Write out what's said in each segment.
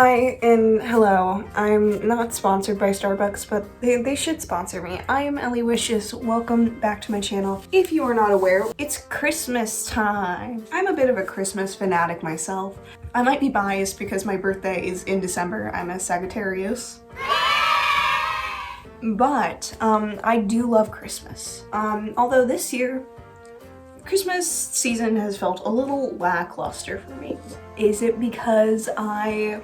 Hi and hello. I'm not sponsored by Starbucks, but they should sponsor me. I am Ellie Wishes. Welcome back to my channel. If you are not aware, it's Christmas time. I'm a bit of a Christmas fanatic myself. I might be biased because my birthday is in December. I'm a Sagittarius. But I do love Christmas. Although this year, Christmas season has felt a little lackluster for me. Is it because I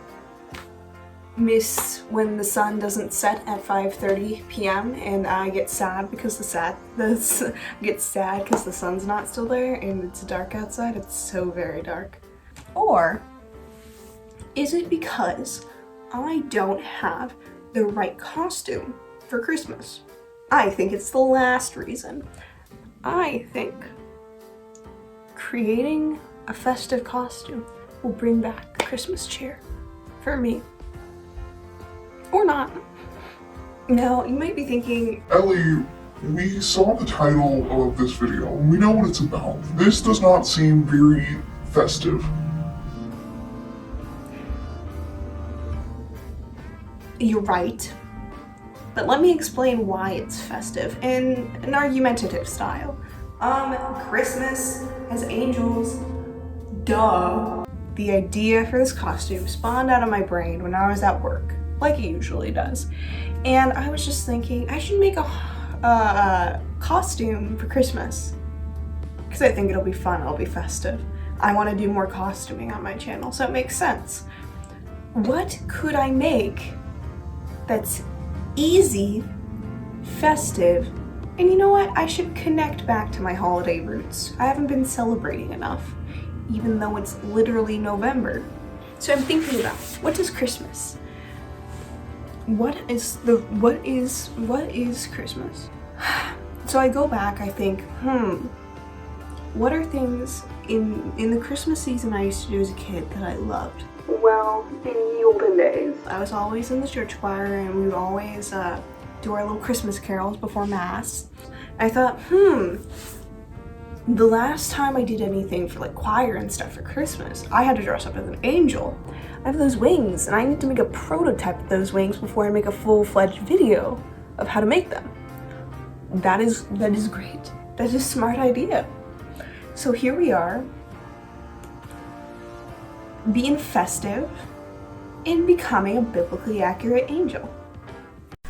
miss when the sun doesn't set at 5:30 p.m. and I get sad because the sun's not still there and it's dark outside? It's so very dark. Or is it because I don't have the right costume for Christmas? I think it's the last reason. I think creating a festive costume will bring back the Christmas cheer for me. Or not. Now, you might be thinking, Ellie, we saw the title of this video and we know what it's about. This does not seem very festive. you're right, but let me explain why it's festive in an argumentative style. Christmas has angels, duh. The idea for this costume spawned out of my brain when I was at work, like it usually does. And I was just thinking, I should make a costume for Christmas. Because I think it'll be fun, it'll be festive. I want to do more costuming on my channel, so it makes sense. What could I make that's easy, festive, and you know what? I should connect back to my holiday roots. I haven't been celebrating enough, even though it's literally November. So I'm thinking about, what is Christmas? What is Christmas? So I go back, I think, what are things in the Christmas season I used to do as a kid that I loved? Well, in the olden days, I was always in the church choir and we would always do our little Christmas carols before Mass. I thought, the last time I did anything for like choir and stuff for Christmas, I had to dress up as an angel. I have those wings and I need to make a prototype of those wings before I make a full-fledged video of how to make them. That is great. That is a smart idea. So here we are, being festive and becoming a biblically accurate angel.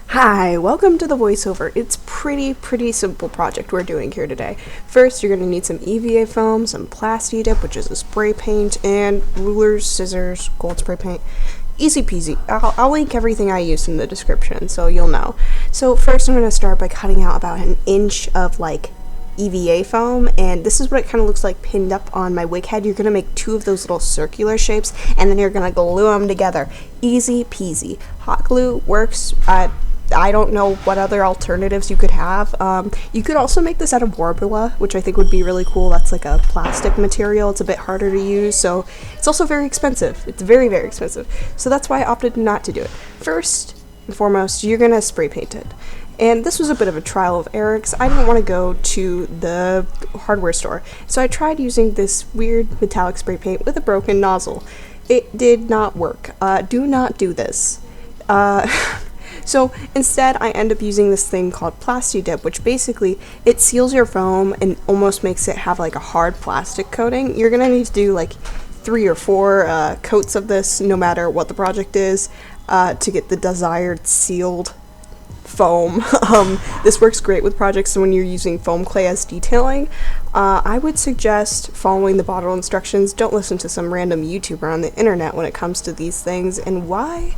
Hi, welcome to the voiceover. It's pretty simple project we're doing here today. First, you're going to need some EVA foam, some plasti dip, which is a spray paint, and rulers, scissors, gold spray paint. Easy peasy. I'll link everything I used in the description so you'll know. So first I'm going to start by cutting out about an inch of like EVA foam, and this is what it kind of looks like pinned up on my wig head. You're going to make two of those little circular shapes and then you're going to glue them together. Easy peasy. Hot glue works. I don't know what other alternatives you could have. You could also make this out of Warbula, which I think would be really cool. That's like a plastic material. It's a bit harder to use, so it's also very expensive. It's very expensive. So that's why I opted not to do it. First and foremost, you're going to spray paint it. And this was a bit of a trial of error because I didn't want to go to the hardware store. So I tried using this weird metallic spray paint with a broken nozzle. It did not work. Do not do this. So instead, I end up using this thing called plasti dip, which basically, it seals your foam and almost makes it have like a hard plastic coating. You're gonna need to do like 3 or 4 coats of this, no matter what the project is, to get the desired sealed foam. This works great with projects when you're using foam clay as detailing. I would suggest following the bottle instructions. Don't listen to some random YouTuber on the internet when it comes to these things. And why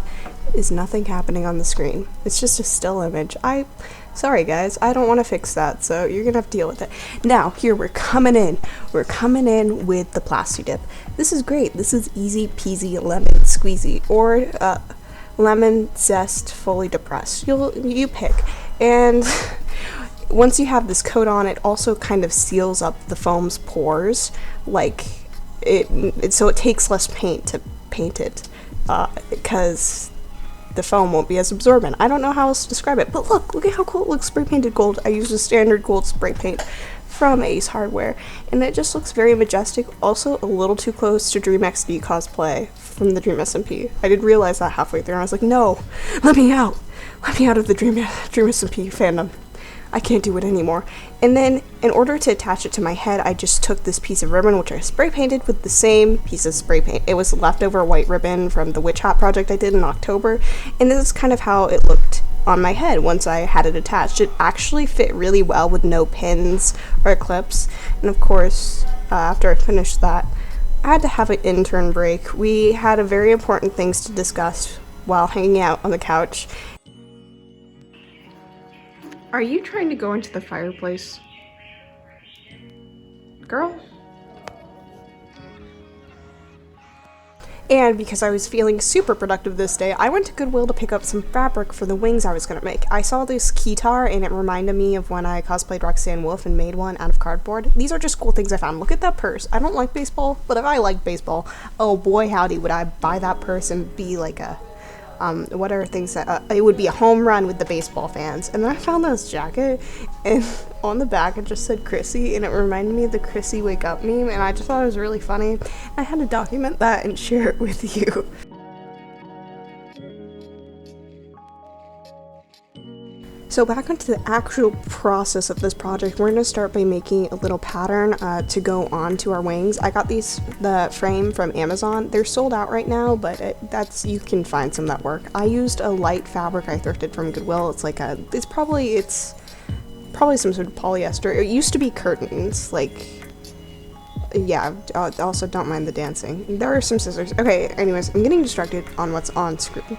is nothing happening on the screen? It's just a still image. Sorry guys, I don't want to fix that, so you're gonna have to deal with it. Now, here we're coming in with the plasti dip. This is great. This is easy peasy lemon squeezy, or lemon zest fully depressed. You pick. And once you have this coat on, it also kind of seals up the foam's pores, like so it takes less paint to paint it, because the foam won't be as absorbent. I don't know how else to describe it, but look at how cool it looks spray painted gold. I used a standard gold spray paint from Ace Hardware, and it just looks very majestic, also a little too close to Dream XD Cosplay from the Dream SMP. I did realize that halfway through, and I was like, no, let me out of the Dream SMP fandom. I can't do it anymore. And then, in order to attach it to my head, I just took this piece of ribbon, which I spray painted with the same piece of spray paint. It was leftover white ribbon from the Witch Hat project I did in October, and this is kind of how it looked on my head once I had it attached. It actually fit really well with no pins or clips, and of course, after I finished that, I had to have an intern break. We had a very important things to discuss while hanging out on the couch. Are you trying to go into the fireplace? Girl? And because I was feeling super productive this day, I went to Goodwill to pick up some fabric for the wings I was gonna make. I saw this keytar and it reminded me of when I cosplayed Roxanne Wolf and made one out of cardboard. These are just cool things I found. Look at that purse. I don't like baseball, but if I liked baseball, oh boy howdy would I buy that purse and be like a what are things that, it would be a home run with the baseball fans. And then I found this jacket, and on the back it just said Chrissy, and it reminded me of the Chrissy Wake Up meme, and I just thought it was really funny. I had to document that and share it with you. So back onto the actual process of this project, we're going to start by making a little pattern to go onto our wings. I got the frame from Amazon. They're sold out right now, but you can find some that work. I used a light fabric I thrifted from Goodwill. It's like it's probably some sort of polyester. It used to be curtains, like, yeah, also don't mind the dancing. There are some scissors. Okay, anyways, I'm getting distracted on what's on screen.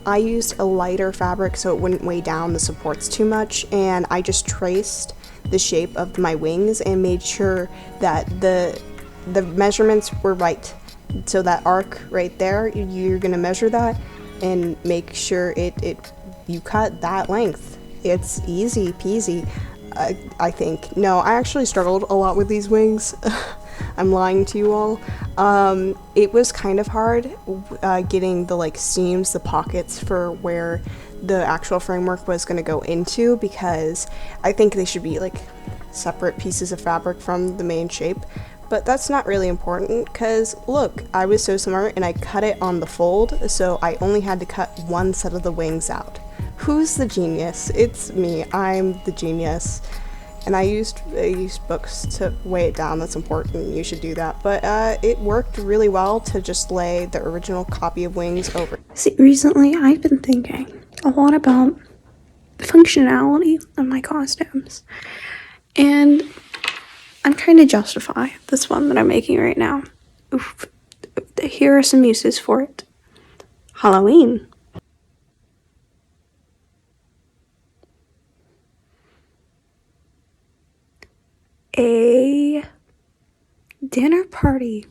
I used a lighter fabric so it wouldn't weigh down the supports too much, and I just traced the shape of my wings and made sure that the measurements were right. So that arc right there, you're gonna measure that and make sure you cut that length. It's easy peasy, I think. No, I actually struggled a lot with these wings. I'm lying to you all. It was kind of hard getting the seams, the pockets for where the actual framework was going to go into, because I think they should be separate pieces of fabric from the main shape. But that's not really important, because look, I was so smart and I cut it on the fold, so I only had to cut one set of the wings out. Who's the genius? It's me. I'm the genius. And I used books to weigh it down. That's important. You should do that. But it worked really well to just lay the original copy of wings over. See, recently I've been thinking a lot about the functionality of my costumes. And I'm trying to justify this one that I'm making right now. Oof. Here are some uses for it. Halloween. A dinner party.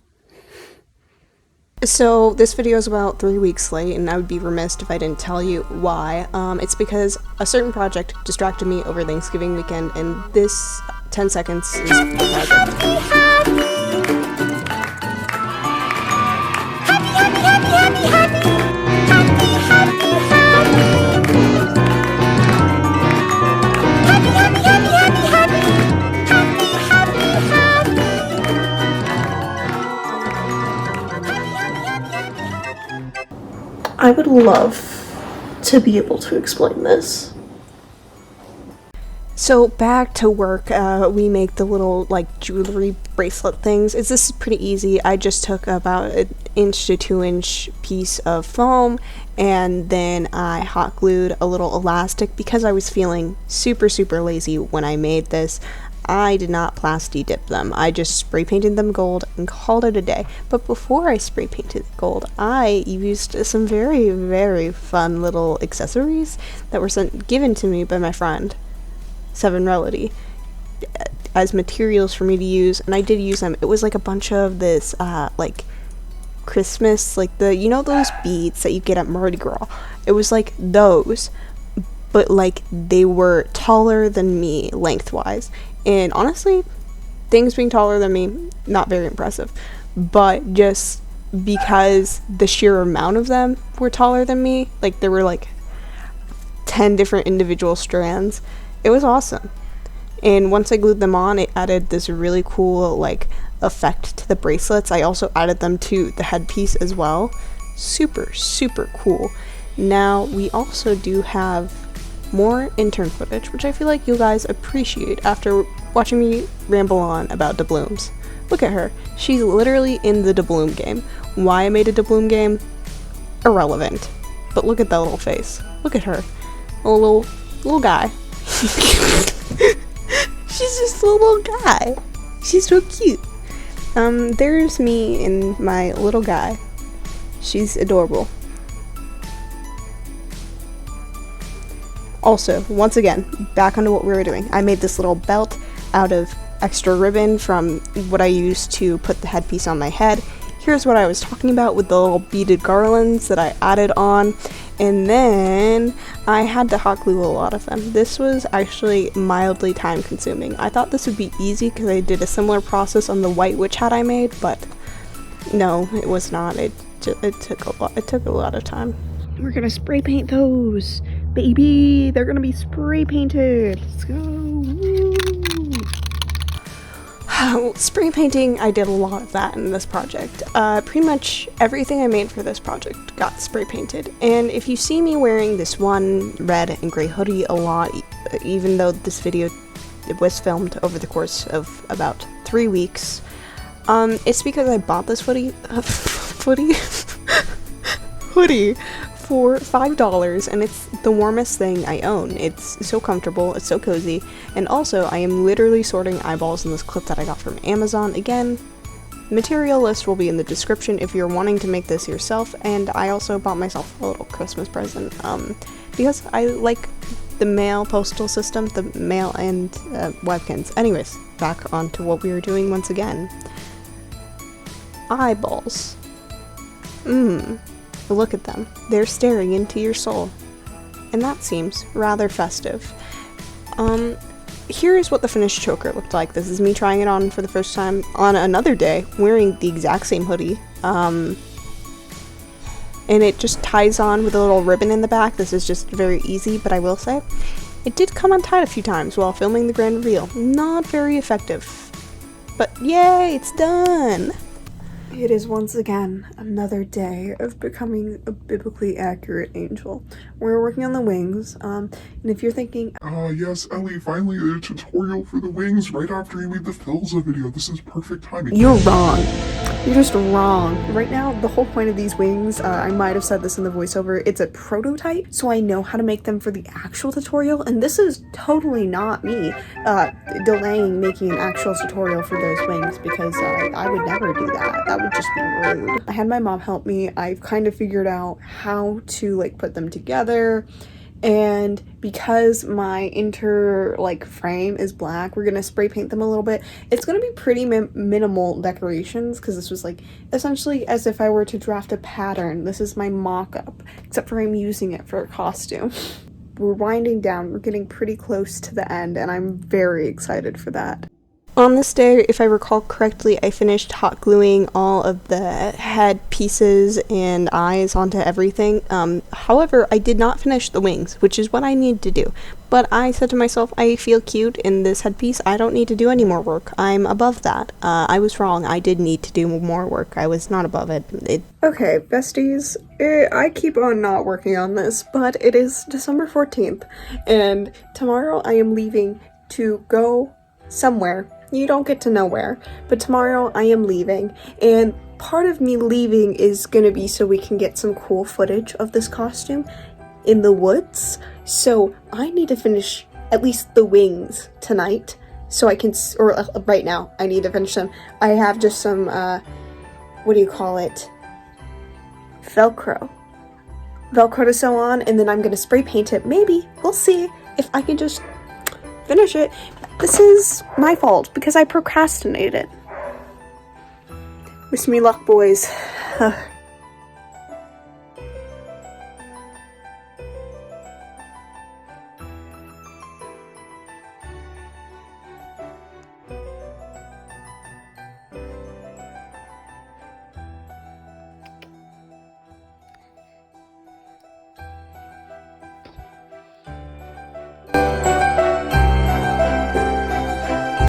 So this video is about 3 weeks late, and I would be remiss if I didn't tell you why. It's because a certain project distracted me over Thanksgiving weekend, and this 10 seconds is the project. I would love to be able to explain this. So back to work, we make the little jewelry bracelet things. This is pretty easy. I just took about an 1 to 2 inch piece of foam, and then I hot glued a little elastic because I was feeling super lazy when I made this. I did not plasti dip them. I just spray painted them gold and called it a day. But before I spray painted gold, I used some very fun little accessories that were given to me by my friend Seven Melody as materials for me to use, and I did use them. It was a bunch of this Christmas, those beads that you get at Mardi Gras. It was those, but they were taller than me lengthwise. And honestly, things being taller than me, not very impressive. But just because the sheer amount of them were taller than me, there were 10 different individual strands, it was awesome. And once I glued them on, it added this really cool like effect to the bracelets. I also added them to the headpiece as well. Super, super cool. Now, we also do have more intern footage, which I feel like you guys appreciate after watching me ramble on about doubloons. Look at her. She's literally in the doubloon game. Why I made a doubloon game? Irrelevant. But look at that little face. Look at her. A little guy. She's just a little guy. She's so cute. There's me and my little guy. She's adorable. Also, once again, back onto what we were doing. I made this little belt out of extra ribbon from what I used to put the headpiece on my head. Here's what I was talking about with the little beaded garlands that I added on. And then I had to hot glue a lot of them. This was actually mildly time consuming. I thought this would be easy because I did a similar process on the white witch hat I made, but no, it was not. It took a lot of time. We're gonna spray paint those, baby. They're gonna be spray painted. Let's go. Woo. Spray painting, I did a lot of that in this project. Pretty much everything I made for this project got spray painted. And if you see me wearing this one red and gray hoodie a lot, even though this video was filmed over the course of about 3 weeks, it's because I bought this hoodie for $5, and it's the warmest thing I own. It's so comfortable, it's so cozy, and also I am literally sorting eyeballs in this clip that I got from Amazon. Again, material list will be in the description if you're wanting to make this yourself, and I also bought myself a little Christmas present, because I like the mail postal system, the mail and webkins. Anyways, back onto what we were doing once again. Eyeballs. Look at them. They're staring into your soul. And that seems rather festive. Here's what the finished choker looked like. This is me trying it on for the first time on another day, wearing the exact same hoodie. And it just ties on with a little ribbon in the back. This is just very easy, but I will say, it did come untied a few times while filming the grand reveal. Not very effective. But yay, it's done! It is once again another day of becoming a biblically accurate angel. We're working on the wings, and if you're thinking, Yes, Ellie, finally a tutorial for the wings right after you made the Filza video. This is perfect timing. you're wrong. You're just wrong. Right now, the whole point of these wings, I might have said this in the voiceover, it's a prototype, so I know how to make them for the actual tutorial, and this is totally not me delaying making an actual tutorial for those wings, because I would never do that. That would just be rude. I had my mom help me. I've kind of figured out how to like put them together. And because my frame is black, we're gonna spray paint them a little bit. It's gonna be pretty minimal decorations, because this was like essentially as if I were to draft a pattern. This is my mock-up, except for I'm using it for a costume. We're winding down. We're getting pretty close to the end, and I'm very excited for that. On this day, if I recall correctly, I finished hot gluing all of the head pieces and eyes onto everything. However, I did not finish the wings, which is what I need to do. But I said to myself, I feel cute in this headpiece. I don't need to do any more work. I'm above that. I was wrong. I did need to do more work. I was not above it. Okay, besties, I keep on not working on this, but it is December 14th, and tomorrow I am leaving to go somewhere. You don't get to know where, but tomorrow I am leaving, and part of me leaving is gonna be so we can get some cool footage of this costume in the woods. So I need to finish at least the wings tonight, so I can, right now, I need to finish them. I have just some, what do you call it? Velcro to sew on, and then I'm gonna spray paint it. Maybe, we'll see if I can just finish it. This is my fault because I procrastinated. Wish me luck, boys.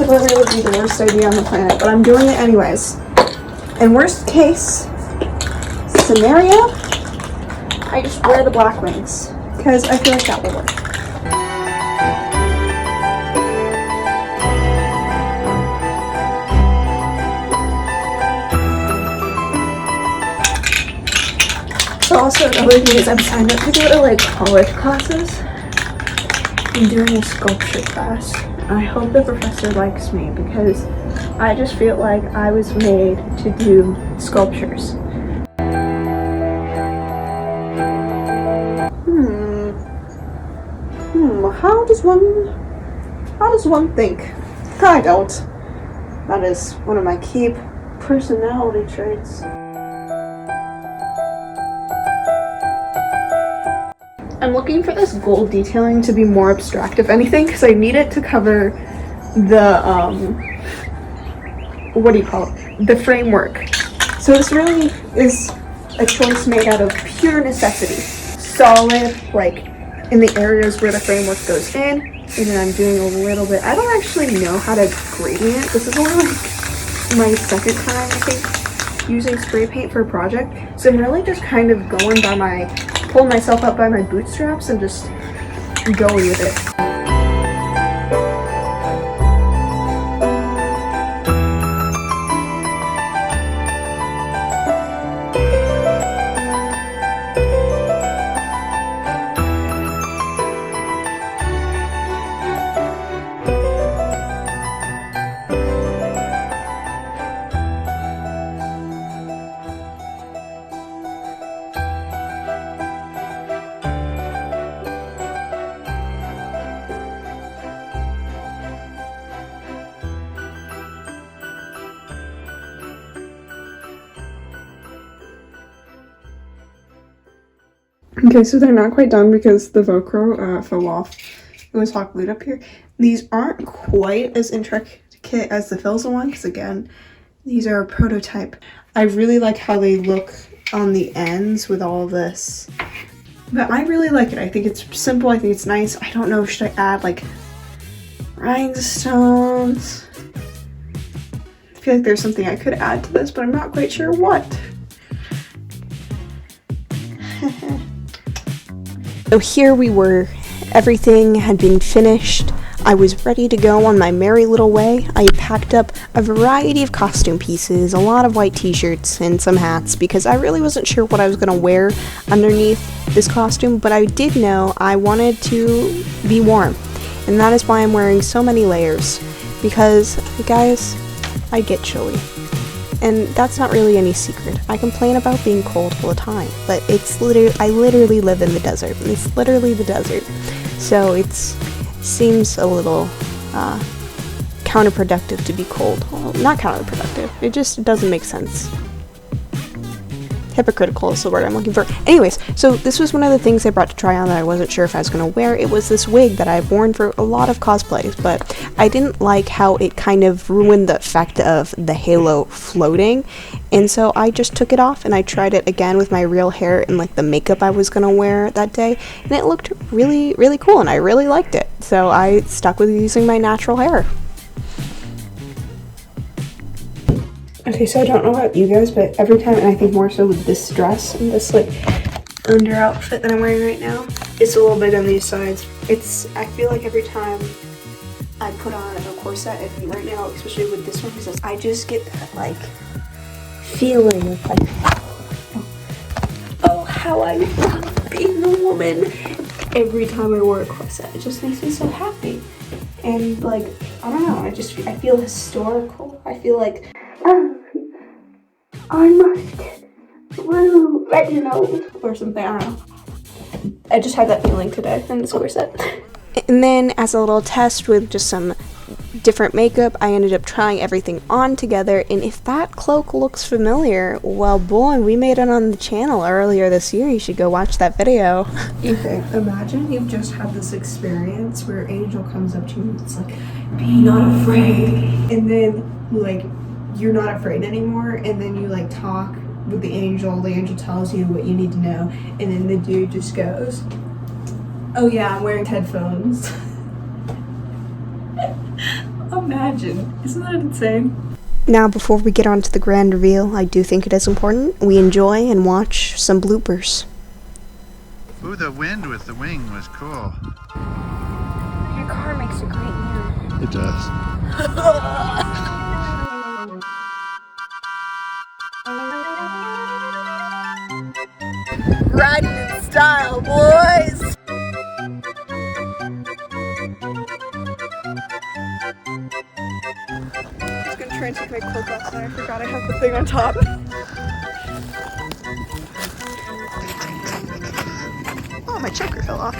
literally would be the worst idea on the planet, but I'm doing it anyways. In worst case scenario, I just wear the black wings because I feel like that will work. So also another thing is I'm signed up to go to like college classes. I'm doing a sculpture class. I hope the professor likes me because I just feel like I was made to do sculptures. How does one think? I don't. That is one of my key personality traits. I'm looking for this gold detailing to be more abstract, if anything, because I need it to cover the, what do you call it? The framework. So this really is a choice made out of pure necessity. Solid, like, in the areas where the framework goes in, and then I'm doing a little bit, I don't actually know how to gradient. This is only like my second time, I think, using spray paint for a project. So I'm really just kind of going by pulling myself up by my bootstraps and just going with it. Okay, so they're not quite done because the Velcro fell off. It was hot glued up here. These aren't quite as intricate as the Filza one because, again, these are a prototype. I really like how they look on the ends with all this. But I really like it. I think it's simple. I think it's nice. I don't know, should I add, like, rhinestones? I feel like there's something I could add to this, but I'm not quite sure what. So here we were, everything had been finished. I was ready to go on my merry little way. I packed up a variety of costume pieces, a lot of white t-shirts, and some hats because I really wasn't sure what I was going to wear underneath this costume, but I did know I wanted to be warm. And that is why I'm wearing so many layers because, guys, I get chilly. And that's not really any secret. I complain about being cold all the time, but I literally live in the desert. It's literally the desert. So it seems a little counterproductive to be cold. Well, not counterproductive. It just doesn't make sense. Hypocritical is the word I'm looking for. Anyways, so this was one of the things I brought to try on that I wasn't sure if I was going to wear. It was this wig that I've worn for a lot of cosplays, but I didn't like how it kind of ruined the effect of the halo floating, and so I just took it off and I tried it again with my real hair and like the makeup I was going to wear that day, and it looked really, really cool and I really liked it. So I stuck with using my natural hair. Okay, so I don't know about you guys, but every time, and I think more so with this dress and this like under outfit that I'm wearing right now, it's a little big on these sides. I feel like every time I put on a corset, and right now, especially with this one, because I just get that like feeling of like, oh, how I love being a woman. Every time I wear a corset, it just makes me so happy. And like, I don't know, I feel historical. I feel like, I must rule Reginald or something, I don't know. I just had that feeling today in this corset. And then as a little test with just some different makeup, I ended up trying everything on together, and if that cloak looks familiar, well boy, we made it on the channel earlier this year. You should go watch that video. Okay, imagine you've just had this experience where Angel comes up to you and it's like, be not afraid, and then like you're not afraid anymore, and then you like talk with the angel tells you what you need to know, and then the dude just goes, oh yeah, I'm wearing headphones. I'm imagine. Isn't that insane? Now, before we get on to the grand reveal, I do think it is important we enjoy and watch some bloopers. Ooh, the wind with the wing was cool. Your car makes a great mirror. It does. Riding in style, boys! I was gonna try and take my cloak off and I forgot I have the thing on top. Oh, my choker fell off.